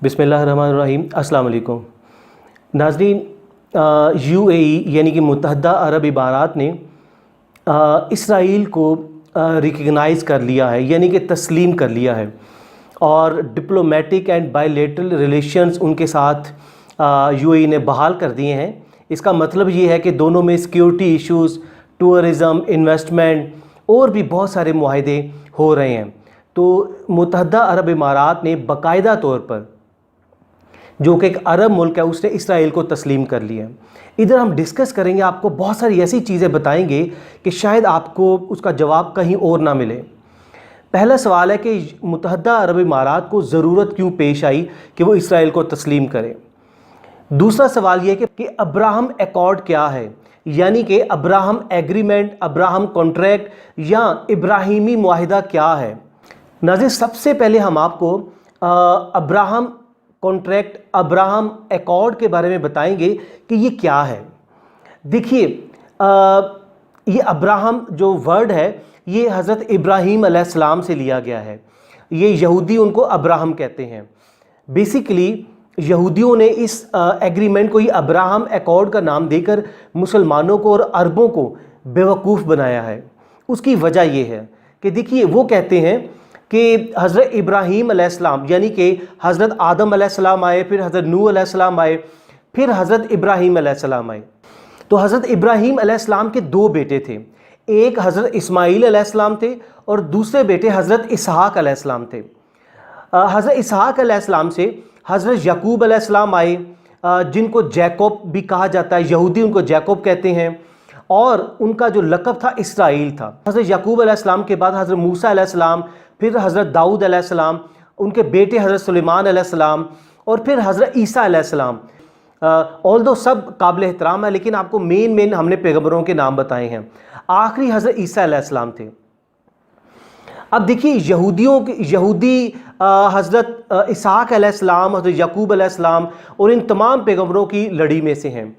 बिस्मिल्लाहिर्रहमानिर्रहीम। अस्सलाम वालेकुम नाज़रीन। UAE यानी कि मुत्तहदा अरब इमारात ने इसराइल को रिकग्नाइज़ कर लिया है, यानी कि तस्लीम कर लिया है, और डिप्लोमेटिक एंड बायलैटरल रिलेशंस उनके साथ UAE ने बहाल कर दिए हैं। इसका मतलब ये है कि दोनों में सिक्योरिटी इश्यूज़, टूरिज़म, इन्वेस्टमेंट और भी बहुत सारे मुआहदे हो रहे हैं। तो मुत्तहदा अरब इमारात ने बाकायदा तौर पर, जो कि एक अरब मुल्क है, उसने इसराइल को तस्लीम कर लिया है। इधर हम डिस्कस करेंगे, आपको बहुत सारी ऐसी चीज़ें बताएंगे कि शायद आपको उसका जवाब कहीं और ना मिले। पहला सवाल है कि मुत्तहदा अरब इमारात को ज़रूरत क्यों पेश आई कि वो इसराइल को तस्लीम करे। दूसरा सवाल ये कि अब्राहम एकॉर्ड क्या है, यानी कि अब्राहम एग्रीमेंट, अब्राहम कॉन्ट्रैक्ट या इब्राहिमी मुआहिदा क्या है। नाज़रीन, सबसे पहले हम आपको अब्राहम कॉन्ट्रैक्ट, अब्राहम एकॉर्ड के बारे में बताएंगे कि ये क्या है। देखिए, ये अब्राहम जो वर्ड है ये हज़रत इब्राहीम अलैहिस्सलाम से लिया गया है। ये यहूदी उनको अब्राहम कहते हैं। बेसिकली यहूदियों ने इस एग्रीमेंट को, ये अब्राहम एकॉर्ड का नाम देकर मुसलमानों को और अरबों को बेवकूफ़ बनाया है। उसकी वजह ये है कि देखिए, वो कहते हैं कि हज़रत इब्राहीम अलैहिस्सलाम यानी कि हज़रत आदम अलैहिस्सलाम आए, फिर हज़रत नूह अलैहिस्सलाम आए, फिर हज़रत इब्राहीम अलैहिस्सलाम आए। तो हज़रत इब्राहीम अलैहिस्सलाम के दो बेटे थे, एक हज़रत इस्माईल अलैहिस्सलाम थे और दूसरे बेटे हज़रत इसहाक अलैहिस्सलाम थे। हज़रत इसहाक अलैहिस्सलाम से हज़रत याकूब अलैहिस्सलाम आए, जिनको जैकब भी कहा जाता है, यहूदी उनको जैकब कहते हैं, और उनका जो लक़ब था इसराइल था। हज़रत याकूब अलैहिस्सलाम के बाद हज़रत मूसा अलैहिस्सलाम, फिर हज़रत दाऊद अलैहिस्सलाम, उनके बेटे हज़रत सुलेमान अलैहिस्सलाम, और फिर हज़रत ईसा अलैहिस्सलाम। ऑल्दो सब काबिल एहतराम है, लेकिन आपको मेन हमने पैगंबरों के नाम बताए हैं। आखिरी हज़रत ईसा अलैहिस्सलाम थे। अब देखिए, यहूदी हज़रत इसहाक अलैहिस्सलाम, हज़रत याकूब अलैहिस्सलाम और इन तमाम पैगंबरों की लड़ी में से हैं,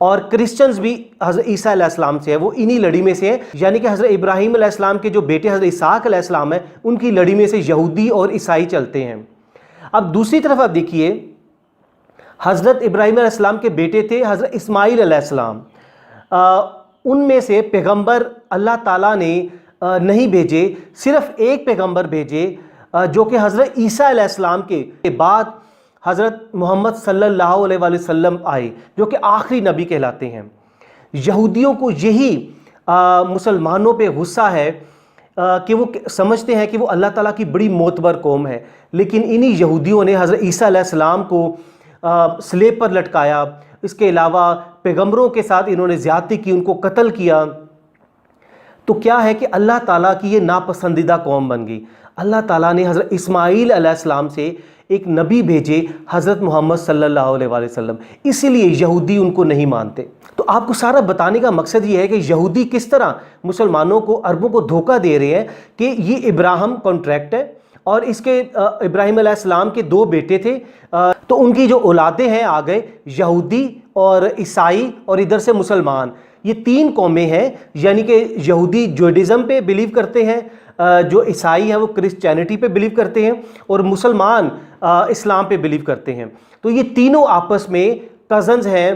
और क्रिश्चियंस भी हज़रत ईसा अलैहिस्सलाम से है, वो इन्हीं लड़ी में से हैं। यानी कि हज़रत इब्राहीम अलैहिस्सलाम के जो बेटे हज़रत इसहाक अलैहिस्सलाम है, उनकी लड़ी में से यहूदी और ईसाई चलते हैं। अब दूसरी तरफ आप देखिए, हज़रत इब्राहीम अलैहिस्सलाम के बेटे थे हज़रत इस्माईल अलैहिस्सलाम। उनमें से पैगंबर अल्लाह ताला ने नहीं भेजे, सिर्फ एक पैगंबर भेजे, जो कि हज़रत ईसा अलैहिस्सलाम के बाद हज़रत मोहम्मद सल्लल्लाहु अलैहि वसल्लम आए, जो कि आखिरी नबी कहलाते हैं। यहूदियों को यही मुसलमानों पे गुस्सा है कि वो समझते हैं कि वो अल्लाह ताला की बड़ी मोतबर कौम है, लेकिन इन्हीं यहूदियों ने हज़रत ईसा अलैहिस्सलाम को स्लेब पर लटकाया। इसके अलावा पैगंबरों के साथ इन्होंने ज़्यादती की, उनको कत्ल किया। तो क्या है कि अल्लाह ताला की ये नापसंदीदा कौम बन गई। अल्लाह ताला ने हज़रत इस्माईल अलैहिस्सलाम से एक नबी भेजे, हज़रत मोहम्मद सल्लल्लाहु अलैहि वसल्लम, इसीलिए यहूदी उनको नहीं मानते। तो आपको सारा बताने का मकसद ये है कि यहूदी किस तरह मुसलमानों को, अरबों को धोखा दे रहे हैं कि ये इब्राहिम कॉन्ट्रैक्ट है, और इसके इब्राहीम अलैहिस्सलाम के दो बेटे थे, तो उनकी जो औलादें हैं आ गए यहूदी और ईसाई, और इधर से मुसलमान। ये तीन कौमें हैं, यानी कि यहूदी जुडाइज़म पे बिलीव करते हैं, जो ईसाई हैं वो क्रिश्चियनिटी पे बिलीव करते हैं, और मुसलमान इस्लाम पे बिलीव करते हैं। तो ये तीनों आपस में कज़न्स हैं,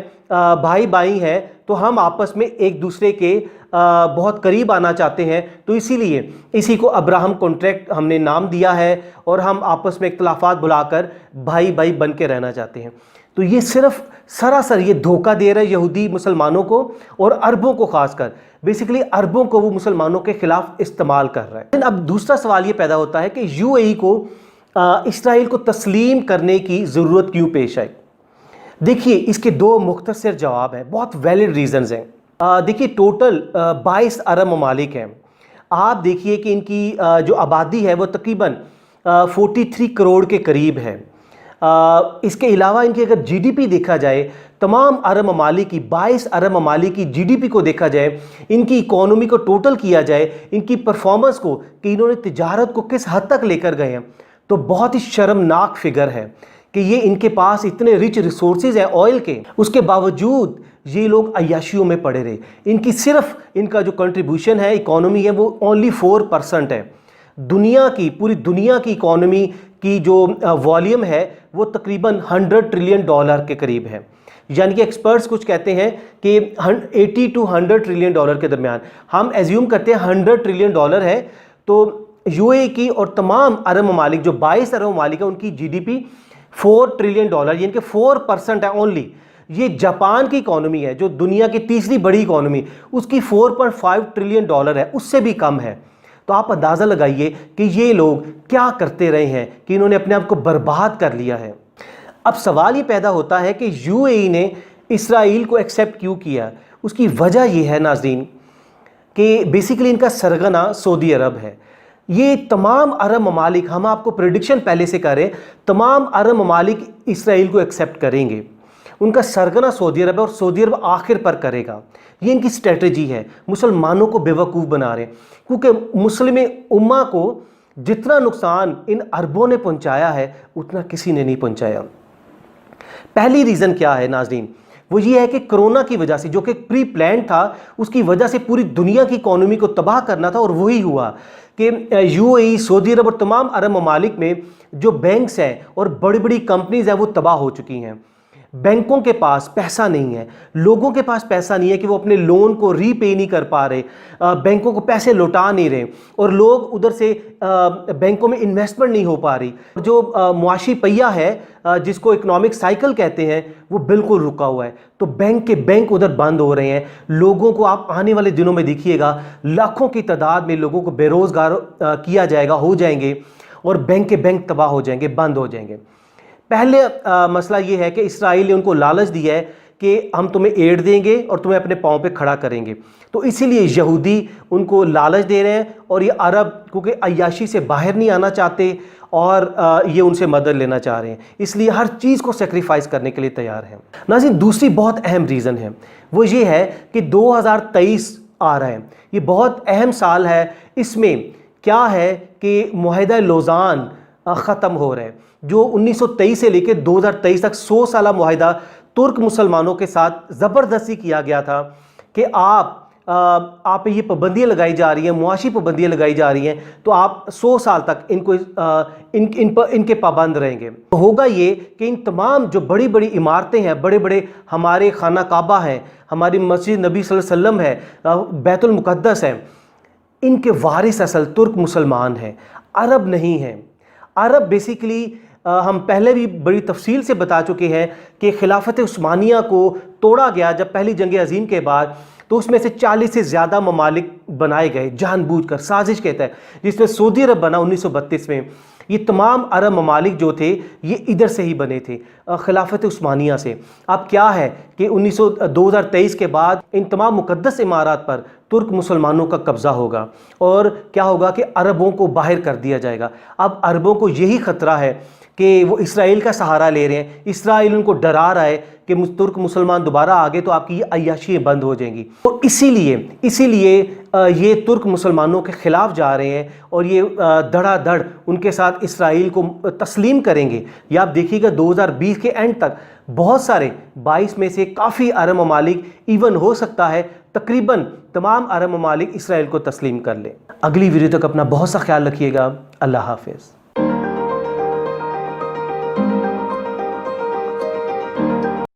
भाई भाई हैं। तो हम आपस में एक दूसरे के बहुत करीब आना चाहते हैं, तो इसीलिए इसी को अब्राहम कॉन्ट्रैक्ट हमने नाम दिया है, और हम आपस में इख्तलाफात बुलाकर भाई भाई बन के रहना चाहते हैं। तो ये सिर्फ सरासर ये धोखा दे रहे यहूदी मुसलमानों को और अरबों को, खासकर बेसिकली अरबों को वो मुसलमानों के खिलाफ इस्तेमाल कर रहा है। अब दूसरा सवाल ये पैदा होता है कि UAE को इसराइल को तस्लीम करने की ज़रूरत क्यों पेश आई। देखिए, इसके दो मुख्तसर जवाब हैं, बहुत वैलिड रीज़न्स हैं। देखिए, टोटल 22 अरब ममालिक हैं। आप देखिए कि इनकी जो आबादी है वो तकरीबन 43 करोड़ के करीब है। इसके अलावा इनकी अगर GDP देखा जाए, तमाम अरब ममालिक की, 22 अरब ममालिक की GDP को देखा जाए, इनकी इकोनॉमी को टोटल किया जाए, इनकी परफॉर्मेंस को, कि इन्होंने तिजारत को किस हद तक लेकर गए हैं, तो बहुत ही शर्मनाक फिगर है कि ये इनके पास इतने रिच रिसोर्सेज हैं ऑयल के, उसके बावजूद ये लोग अय्याशियों में पड़े रहे। इनकी सिर्फ इनका जो कंट्रीब्यूशन है, इकोनॉमी है, वो ओनली 4% है। दुनिया की, पूरी दुनिया की इकोनॉमी کی جو وॉल्यूम ہے وہ तकरीबन $100 ट्रिलियन के करीब है। यानी कि एक्सपर्ट्स कुछ कहते हैं कि 80 to 100 ट्रिलियन डॉलर के दरमियान, हम एज्यूम करते हैं 100 ट्रिलियन डॉलर है। तो यूएई की और तमाम अरब ममालिक जो 22 अरब ममालिक है उनकी जीडीपी $4 ट्रिलियन यानी कि 4% है ओनली। ये जापान की इकॉनमी है जो दुनिया की तीसरी बड़ी इकॉनमी, उसकी $4.5 ट्रिलियन है, उससे भी कम है। तो आप अंदाज़ा लगाइए कि ये लोग क्या करते रहे हैं कि इन्होंने अपने आप को बर्बाद कर लिया है। अब सवाल ये पैदा होता है कि यूएई ने इसराइल को एक्सेप्ट क्यों किया। उसकी वजह ये है नाज़रीन कि बेसिकली इनका सरगना सऊदी अरब है। ये तमाम अरब ममालिक, हम आपको प्रेडिक्शन पहले से करें, तमाम अरब ममालिक इसराइल को एक्सेप्ट करेंगे। उनका सरगना सऊदी अरब है और सऊदी अरब आखिर पर करेगा। ये इनकी स्ट्रेटजी है, मुसलमानों को बेवकूफ़ बना रहे हैं, क्योंकि मुस्लिम उम्मा को जितना नुकसान इन अरबों ने पहुंचाया है उतना किसी ने नहीं पहुंचाया। पहली रीज़न क्या है नाज़रीन, वो ये है कि कोरोना की वजह से, जो कि प्री प्लान था, उसकी वजह से पूरी दुनिया की इकॉनमी को तबाह करना था और वही हुआ कि यूएई, सऊदी अरब और तमाम अरब ममालिक में जो बैंक्स हैं और बड़ी बड़ी कंपनीज़ हैं वो तबाह हो चुकी हैं। बैंकों के पास पैसा नहीं है, लोगों के पास पैसा नहीं है कि वो अपने लोन को रीपे नहीं कर पा रहे, बैंकों को पैसे लौटा नहीं रहे और लोग उधर से बैंकों में इन्वेस्टमेंट नहीं हो पा रही। जो मुआशी पहिया है जिसको इकोनॉमिक साइकिल कहते हैं वो बिल्कुल रुका हुआ है। तो बैंक के बैंक उधर बंद हो रहे हैं। लोगों को आप आने वाले दिनों में देखिएगा लाखों की तादाद में लोगों को बेरोज़गार किया जाएगा, हो जाएंगे, और बैंक के बैंक तबाह हो जाएंगे, बंद हो जाएंगे। पहले मसला ये है कि इसराइल ने उनको लालच दिया है कि हम तुम्हें एड देंगे और तुम्हें अपने पाँव पे खड़ा करेंगे। तो इसीलिए यहूदी उनको लालच दे रहे हैं और ये अरब क्योंकि अय्याशी से बाहर नहीं आना चाहते और ये उनसे मदद लेना चाह रहे हैं, इसलिए हर चीज़ को सेक्रीफाइस करने के लिए तैयार हैं। नाज़रीन, दूसरी बहुत अहम रीज़न है वो ये है कि 2023 आ रहा है, ये बहुत अहम साल है। इसमें क्या है कि मुआहिदा लौज़ान ख़त्म हो रहा है, जो 1923 से लेकर 2023 तक 100 साला मुआहिदा तुर्क मुसलमानों के साथ ज़बरदस्ती किया गया था कि आप ये पाबंदियाँ लगाई जा रही हैं, मुआशी पाबंदियाँ लगाई जा रही हैं, तो आप 100 साल तक इनको इनके पाबंद रहेंगे। तो होगा ये कि इन तमाम जो बड़ी बड़ी इमारतें हैं, बड़े बड़े हमारे खाना काबा हैं, हमारी मस्जिद नबी सल्लल्लाहु अलैहि वसल्लम है, बैतुल मुक़द्दस है, इनके वारिस असल तुर्क मुसलमान हैं, अरब नहीं हैं। अरब बेसिकली हम पहले भी बड़ी तफसील से बता चुके हैं कि खिलाफत उस्मानिया को तोड़ा गया जब पहली जंग अज़ीम के बाद, तो उसमें से 40 से ज़्यादा ममालिक बनाए गए जानबूझकर, साजिश कहता है, जिसमें सऊदी अरब बना 1932 में। ये तमाम अरब ममालिक जो थे ये इधर से ही बने थे, खिलाफत उस्मानिया से। अब क्या है कि 2023 के बाद इन तमाम मुक़द्दस इमारात पर तुर्क मुसलमानों का कब्ज़ा होगा और क्या होगा कि अरबों को बाहर कर दिया जाएगा। अब अरबों को यही ख़तरा है कि वो इसराइल का सहारा ले रहे हैं, इसराइल उनको डरा रहा है कि तुर्क मुसलमान दोबारा आ गए तो आपकी ये अय्याशियाँ बंद हो जाएंगी। तो इसीलिए ये तुर्क मुसलमानों के ख़िलाफ़ जा रहे हैं और ये धड़ाधड़ उनके साथ इसराइल को तस्लीम करेंगे। ये आप देखिएगा 2020 के एंड तक बहुत सारे 22 में से काफ़ी अरब ममालिक, इवन हो सकता है तकरीबन तमाम अरब ममालिक इसराइल को तस्लीम कर लें। अगली वीडियो तक अपना बहुत सा ख्याल रखिएगा। अल्लाह हाफ़िज़।